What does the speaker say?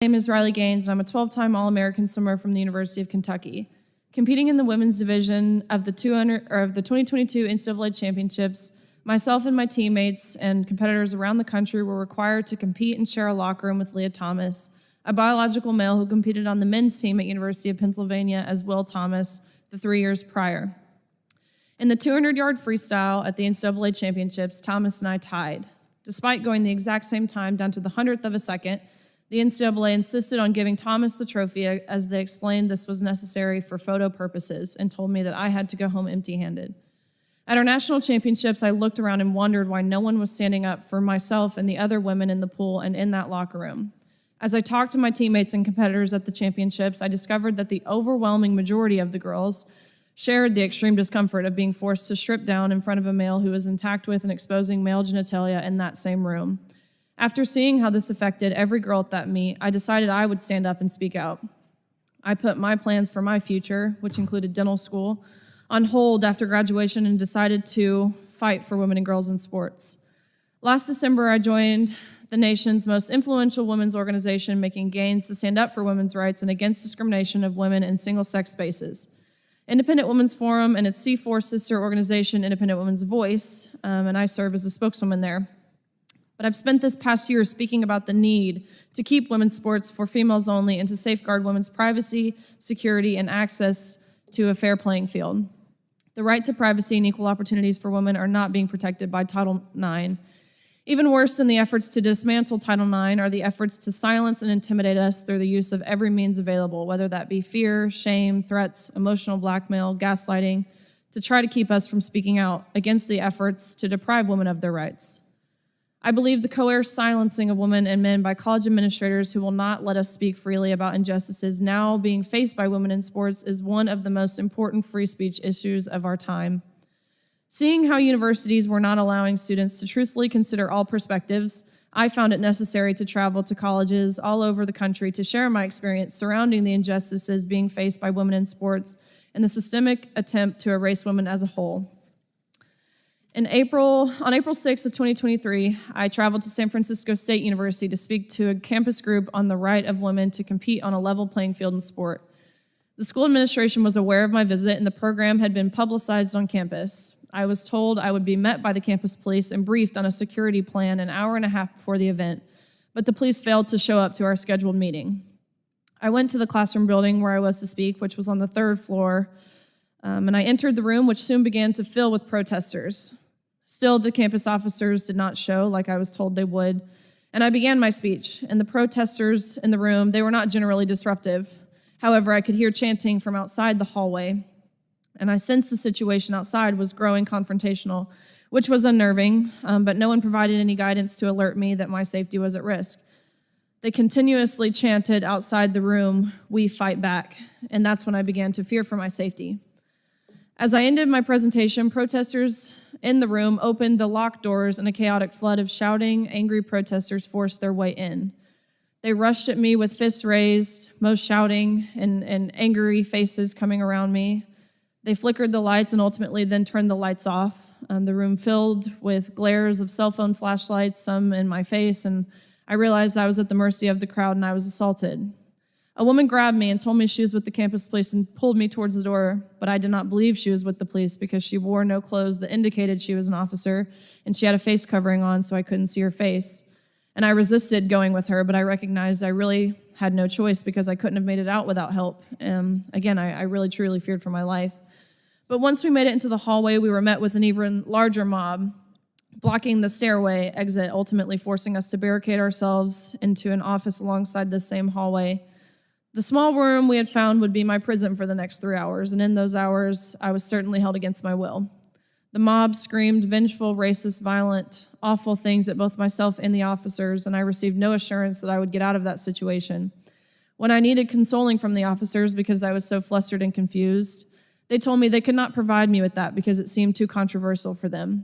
My name is Riley Gaines, and I'm a 12-time All-American swimmer from the University of Kentucky. Competing in the women's division of the 2022 NCAA championships, myself and my teammates and competitors around the country were required to compete and share a locker room with Lia Thomas, a biological male who competed on the men's team at University of Pennsylvania as Will Thomas the 3 years prior. In the 200-yard freestyle at the NCAA championships, Thomas and I tied. Despite going the exact same time down to the 100th of a second, the NCAA insisted on giving Thomas the trophy as they explained this was necessary for photo purposes and told me that I had to go home empty-handed. At our national championships, I looked around and wondered why no one was standing up for myself and the other women in the pool and in that locker room. As I talked to my teammates and competitors at the championships, I discovered that the overwhelming majority of the girls shared the extreme discomfort of being forced to strip down in front of a male who was intact with and exposing male genitalia in that same room. After seeing how this affected every girl at that meet, I decided I would stand up and speak out. I put my plans for my future, which included dental school, on hold after graduation and decided to fight for women and girls in sports. Last December, I joined the nation's most influential women's organization, making gains to stand up for women's rights and against discrimination of women in single-sex spaces. Independent Women's Forum and its C4 sister organization, Independent Women's Voice, and I serve as a spokeswoman there. But I've spent this past year speaking about the need to keep women's sports for females only and to safeguard women's privacy, security, and access to a fair playing field. The right to privacy and equal opportunities for women are not being protected by Title IX. Even worse than the efforts to dismantle Title IX are the efforts to silence and intimidate us through the use of every means available, whether that be fear, shame, threats, emotional blackmail, gaslighting, to try to keep us from speaking out against the efforts to deprive women of their rights. I believe the coerced silencing of women and men by college administrators who will not let us speak freely about injustices now being faced by women in sports is one of the most important free speech issues of our time. Seeing how universities were not allowing students to truthfully consider all perspectives, I found it necessary to travel to colleges all over the country to share my experience surrounding the injustices being faced by women in sports and the systemic attempt to erase women as a whole. On April 6th of 2023, I traveled to San Francisco State University to speak to a campus group on the right of women to compete on a level playing field in sport. The school administration was aware of my visit and the program had been publicized on campus. I was told I would be met by the campus police and briefed on a security plan an hour and a half before the event, but the police failed to show up to our scheduled meeting. I went to the classroom building where I was to speak, which was on the 3rd floor, and I entered the room, which soon began to fill with protesters. Still, the campus officers did not show like I was told they would, and I began my speech, and the protesters in the room, they were not generally disruptive. However, I could hear chanting from outside the hallway, and I sensed the situation outside was growing confrontational, which was unnerving, but no one provided any guidance to alert me that my safety was at risk. They continuously chanted outside the room, "We fight back," and that's when I began to fear for my safety. As I ended my presentation, protesters in the room opened the locked doors and a chaotic flood of shouting, angry protesters forced their way in. They rushed at me with fists raised, most shouting and angry faces coming around me. They flickered the lights and ultimately then turned the lights off. The room filled with glares of cell phone flashlights, some in my face, and I realized I was at the mercy of the crowd and I was assaulted. A woman grabbed me and told me she was with the campus police and pulled me towards the door, but I did not believe she was with the police because she wore no clothes that indicated she was an officer, and she had a face covering on so I couldn't see her face. And I resisted going with her, but I recognized I really had no choice because I couldn't have made it out without help. Again, I really truly feared for my life. But once we made it into the hallway, we were met with an even larger mob, blocking the stairway exit, ultimately forcing us to barricade ourselves into an office alongside the same hallway. The small room we had found would be my prison for the next 3 hours, and in those hours, I was certainly held against my will. The mob screamed vengeful, racist, violent, awful things at both myself and the officers, and I received no assurance that I would get out of that situation. When I needed consoling from the officers because I was so flustered and confused, they told me they could not provide me with that because it seemed too controversial for them.